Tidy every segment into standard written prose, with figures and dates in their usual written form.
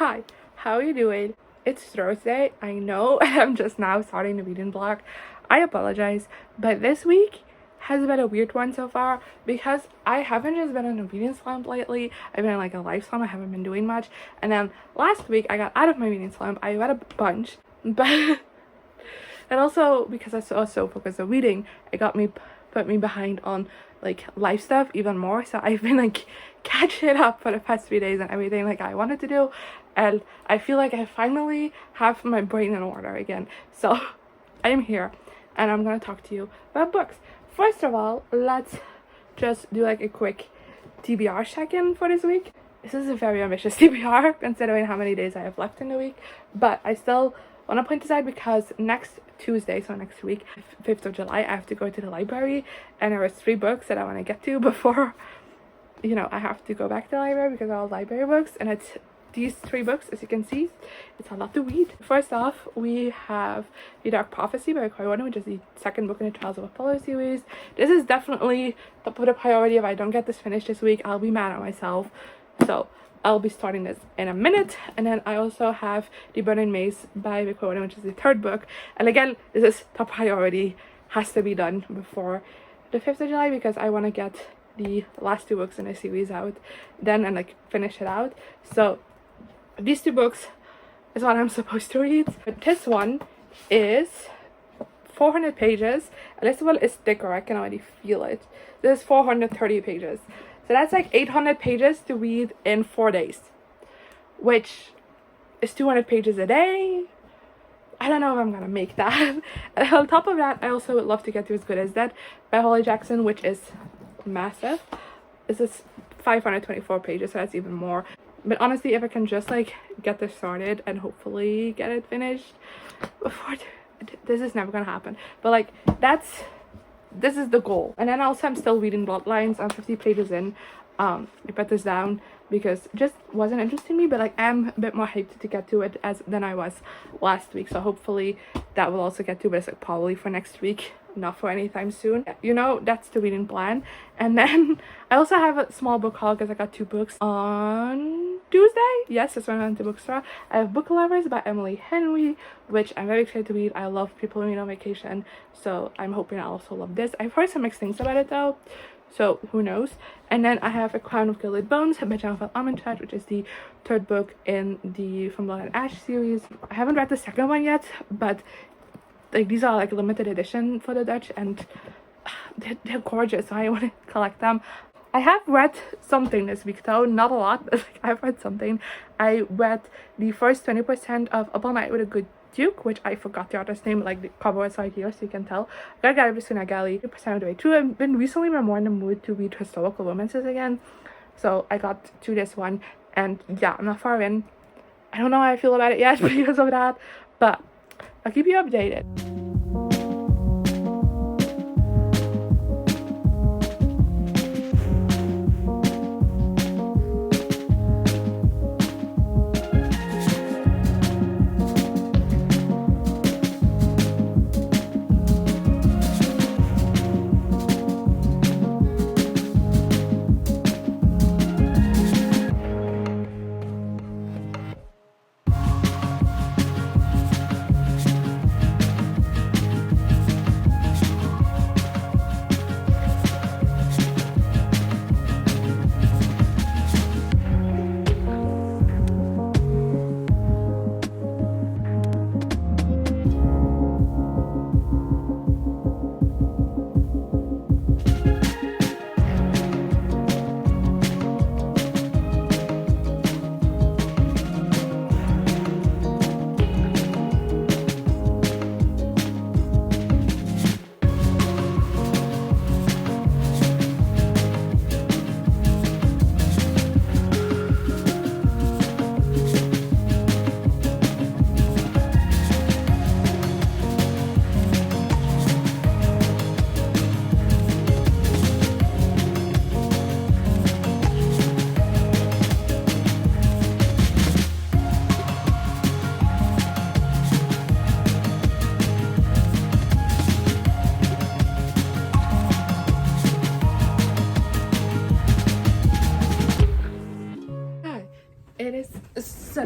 Hi, how are you doing? It's Thursday, I know. I'm just now starting the reading blog. I apologize, but this week has been a weird one so far because I haven't just been in a reading slump lately. I've been in like a life slump. I haven't been doing much. And then last week I got out of my reading slump. I read a bunch, but and also because I was so focused on reading, it put me behind on like life stuff even more. So I've been like catching up for the past 3 days and everything like I wanted to do, and I feel like I finally have my brain in order again. So I'm here and I'm gonna talk to you about books. First of all, let's just do like a quick TBR check-in for this week. This is a very ambitious TBR considering how many days I have left in the week, but I still want to point this out because next Tuesday, so next week, 5th of July, I have to go to the library, and there are 3 books that I want to get to before, I have to go back to the library because they're all library books, and it's these 3 books. As you can see, it's a lot to read. First off, we have The Dark Prophecy by Cory Warden, which is the second book in the Trials of Apollo series. This is definitely the priority. If I don't get this finished this week, I'll be mad at myself. So I'll be starting this in a minute. And then I also have The Burning Maze by Cory Warden, which is the 3rd book. And again, this is top priority. Has to be done before the 5th of July because I want to get the last 2 books in the series out then and like finish it out. So these 2 books is what I'm supposed to read. But this one is 400 pages. And this one is thicker. I can already feel it. This is 430 pages. So that's like 800 pages to read in 4 days, which is 200 pages a day. I don't know if I'm gonna make that. And on top of that, I also would love to get to As Good As Dead by Holly Jackson, which is massive. This is 524 pages, so that's even more. But honestly, if I can just like get this started and hopefully get it finished before this is never gonna happen. But like this is the goal. And then also I'm still reading Bloodlines. I'm 50 pages in. I put this down because it just wasn't interesting me, but like I'm a bit more hyped to get to it than I was last week. So hopefully that will also get to, but it's like probably for next week, not for anytime soon. That's the reading plan. And then I also have a small book haul because I got 2 books on Tuesday. Yes, that's when I went to bookstore. I have Book Lovers by Emily Henry, which I'm very excited to read. I love People Who Read on Vacation, so I'm hoping I'll also love this. I've heard some mixed things about it though, so who knows. And then I have A Crown of Gilded Bones by Jonathan Armitage, which is the 3rd book in the From Blood and Ash series. I haven't read the second one yet, but like these are like limited edition for the Dutch, and they're gorgeous, so I want to collect them. I have read something this week though, not a lot, but like I've read something. I read the first 20% of Up All Night with a Good Duke, which I forgot the author's name, like the cover is right here so you can tell. I got everything I got 2% of the way through. I've been recently more in the mood to read historical romances again, so I got to this one, and yeah, I'm not far in. I don't know how I feel about it yet because of that, but I'll keep you updated.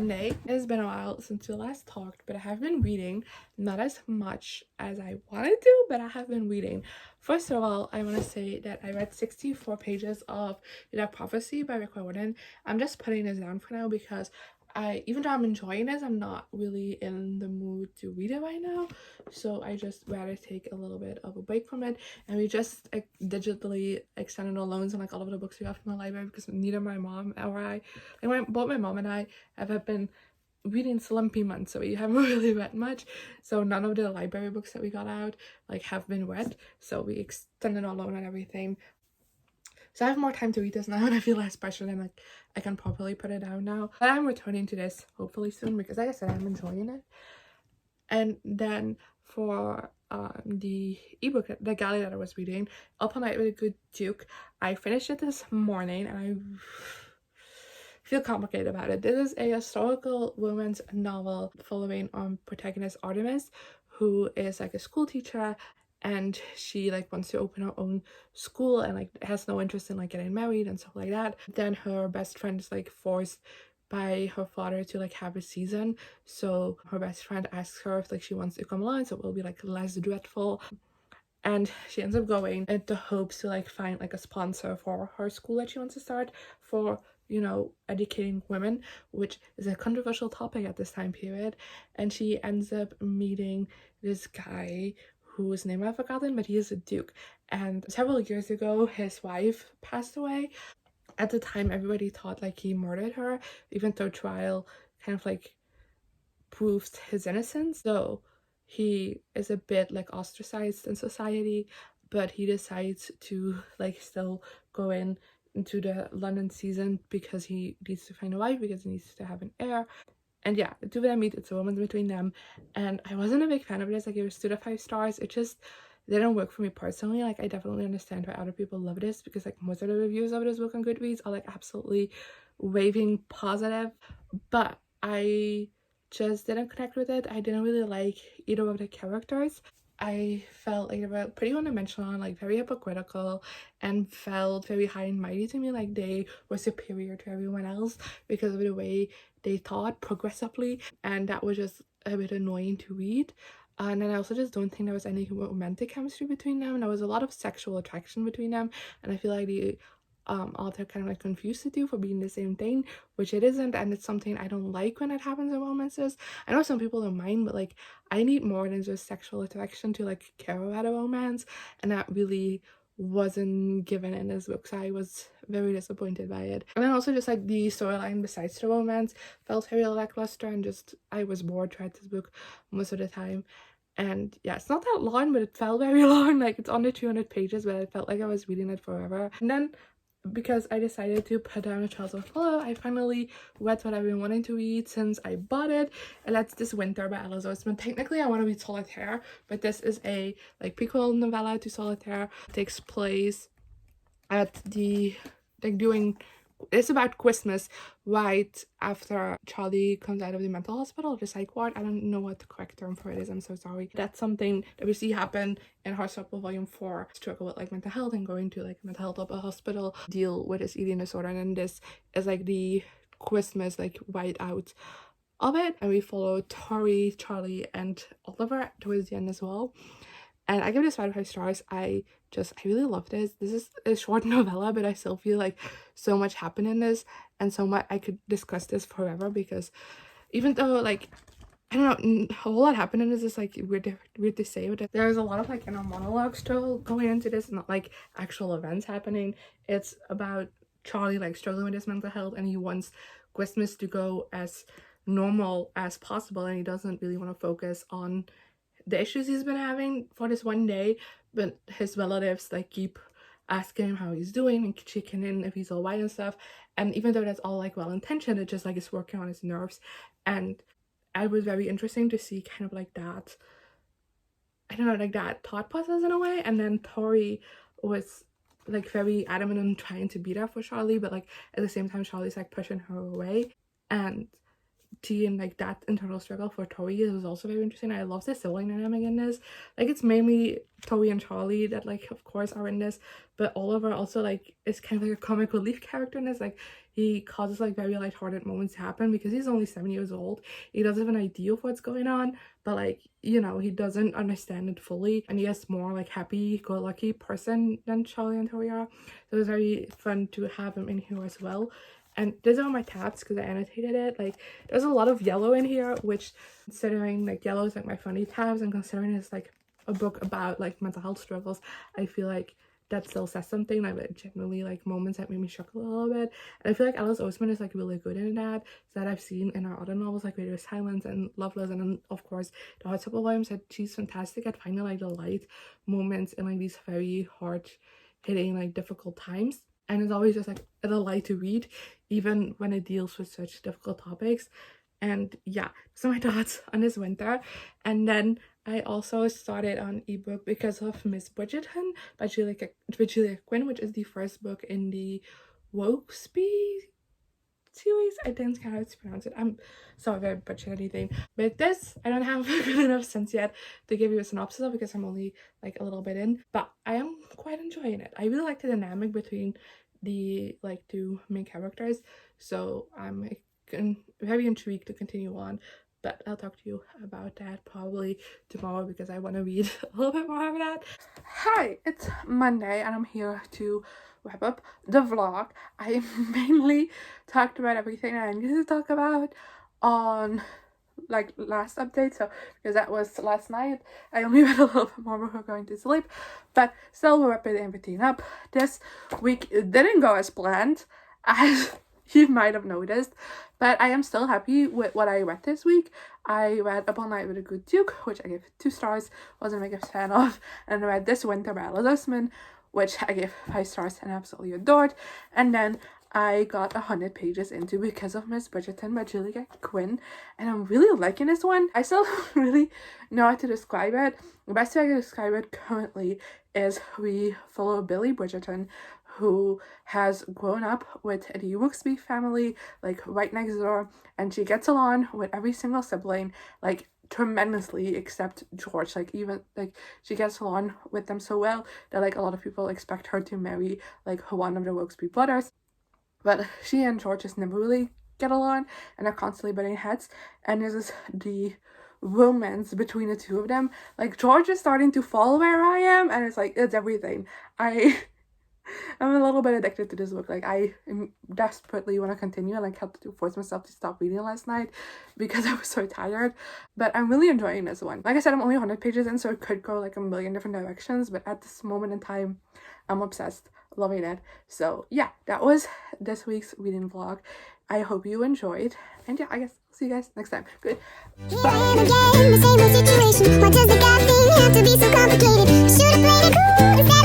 Monday. It's been a while since we last talked, but I have been reading, not as much as I wanted to, but I have been reading. First of all, I want to say that I read 64 pages of The Prophecy by Rick Riordan. I'm just putting this down for now because even though I'm enjoying this, I'm not really in the mood to read it right now. So I just rather take a little bit of a break from it. And we just digitally extended our loans on like all of the books we got from the library because neither my mom or both my mom and I have been reading slumpy months, so we haven't really read much. So none of the library books that we got out like have been read. So we extended our loan and everything. So I have more time to read this now and I feel less pressure and like I can properly put it down now. But I'm returning to this hopefully soon because like I said, I'm enjoying it. And then for the ebook, the galley that I was reading, Up All Night with a Good Duke, I finished it this morning and I feel complicated about it. This is a historical romance novel following protagonist Artemis, who is like a school teacher, and she like wants to open her own school and like has no interest in like getting married and stuff like that. Then her best friend is like forced by her father to like have a season, so her best friend asks her if like she wants to come along, so it will be like less dreadful. And she ends up going in the hopes to like find like a sponsor for her school that she wants to start for, you know, educating women, which is a controversial topic at this time period. And she ends up meeting this guy whose name I've forgotten, but he is a duke. And several years ago, his wife passed away. At the time, everybody thought like he murdered her, even though trial kind of like proved his innocence. So he is a bit like ostracized in society, but he decides to like still go into the London season because he needs to find a wife, because he needs to have an heir. And yeah, the two of them meet, it's a romance between them, and I wasn't a big fan of this. Like, it was 2 to 5 stars. It just didn't work for me personally. Like, I definitely understand why other people love this, because like most of the reviews of this book on Goodreads are like absolutely raving positive, but I just didn't connect with it. I didn't really like either of the characters. I felt like they were pretty one-dimensional and like very hypocritical, and felt very high and mighty to me, like they were superior to everyone else because of the way they thought progressively, and that was just a bit annoying to read. And then I also just don't think there was any romantic chemistry between them. There was a lot of sexual attraction between them, and I feel like the author kind of like confused the two for being the same thing, which it isn't, and it's something I don't like when it happens in romances. I know some people don't mind, but like I need more than just sexual attraction to like care about a romance, and that really wasn't given in this book, so I was very disappointed by it. And then also just like the storyline besides the romance felt very lackluster, and just I was bored throughout this book most of the time. And yeah, it's not that long, but it felt very long. Like, it's under 200 pages, but it felt like I was reading it forever. And then because I decided to put down A Child's Pillow, I finally read what I've been wanting to read since I bought it, and that's This Winter by Alice Oseman. Technically I want to read Solitaire, but this is a like prequel novella to Solitaire. It takes place at the like doing it's about Christmas right after Charlie comes out of the mental hospital, the psych ward. I don't know what the correct term for it is, I'm so sorry. That's something that we see happen in Her Circle Volume 4. Struggle with like mental health and going to like mental health hospital, deal with his eating disorder, and then this is like the Christmas like right out of it. And we follow Tori, Charlie, and Oliver towards the end as well. And I give this 5 out of 5 stars. I really love this. This is a short novella, but I still feel like so much happened in this, and so much I could discuss this forever, because even though like I don't know, a whole lot happened in this is like weird to say, but there's a lot of like inner monologue still going into this, not like actual events happening. It's about Charlie like struggling with his mental health, and he wants Christmas to go as normal as possible, and he doesn't really want to focus on the issues he's been having for this one day, but his relatives like keep asking him how he's doing and checking in if he's all right and stuff. And even though that's all like well intentioned, it just like is working on his nerves. And it was very interesting to see kind of like that, I don't know, like that thought process in a way. And then Tori was like very adamant on trying to be there for Charlie, but like at the same time Charlie's like pushing her away. And and like that internal struggle for Tori was also very interesting. I love the sibling dynamic in this. Like, it's mainly Tori and Charlie that like of course are in this, but Oliver also like is kind of like a comic relief character in this. Like, he causes like very lighthearted moments to happen because he's only 7 years old. He doesn't have an idea of what's going on, but like, you know, he doesn't understand it fully, and he is more like happy-go-lucky person than Charlie and Tori are. So it was very fun to have him in here as well. And these are my tabs because I annotated it. Like, there's a lot of yellow in here, which, considering like yellow is like my funny tabs, and considering it's like a book about like mental health struggles, I feel like that still says something. Like, generally like moments that made me chuckle a little bit. And I feel like Alice Oseman is like really good in that. So that I've seen in her other novels like Radio Silence and Loveless, and then of course the Heartstopper volumes, that she's fantastic at finding like the light moments in like these very hard hitting like difficult times. And it's always just like a delight to read, even when it deals with such difficult topics. And yeah, so my thoughts on this winter. And then I also started on ebook because of Miss Bridgerton by Julia Quinn, which is the first book in the Wokesby series. I think that's how to pronounce it. I'm sorry if I butchered anything. But this, I don't have a good enough sense yet to give you a synopsis of because I'm only like a little bit in. But I am quite enjoying it. I really like the dynamic between the like two main characters. So I'm very intrigued to continue on. But I'll talk to you about that probably tomorrow because I want to read a little bit more of that. Hi, it's Monday and I'm here to wrap up the vlog. I mainly talked about everything I needed to talk about on like last update, so because that was last night. I only read a little bit more before going to sleep, but still we're wrapping everything up. This week it didn't go as planned, as you might have noticed, but I am still happy with what I read this week. I read Up All Night with a Good Duke, which I gave 2 stars, wasn't a big fan of, and I read This Winter by Alice Oseman, which I gave 5 stars and absolutely adored. And then I got 100 pages into Because of Miss Bridgerton by Julia Quinn, and I'm really liking this one. I still don't really know how to describe it. The best way I can describe it currently is we follow Billy Bridgerton, who has grown up with the Wokesby family, like right next door, and she gets along with every single sibling, like tremendously, except George. Like, even like she gets along with them so well that like a lot of people expect her to marry like one of the Wokesby brothers, but she and George just never really get along and are constantly butting heads. And this is the romance between the two of them. Like, George is starting to fall where I am, and it's like, it's everything. I'm a little bit addicted to this book. Like, I desperately want to continue, and like had to force myself to stop reading last night because I was so tired. But I'm really enjoying this one. Like I said, I'm only 100 pages in, so it could go like a million different directions, but at this moment in time, I'm obsessed, loving it. So yeah, that was this week's reading vlog. I hope you enjoyed, and yeah, I guess I'll see you guys next time. Good. Bye. Again, the same situation. Why does the God thing have to be so complicated? Should've played it cool instead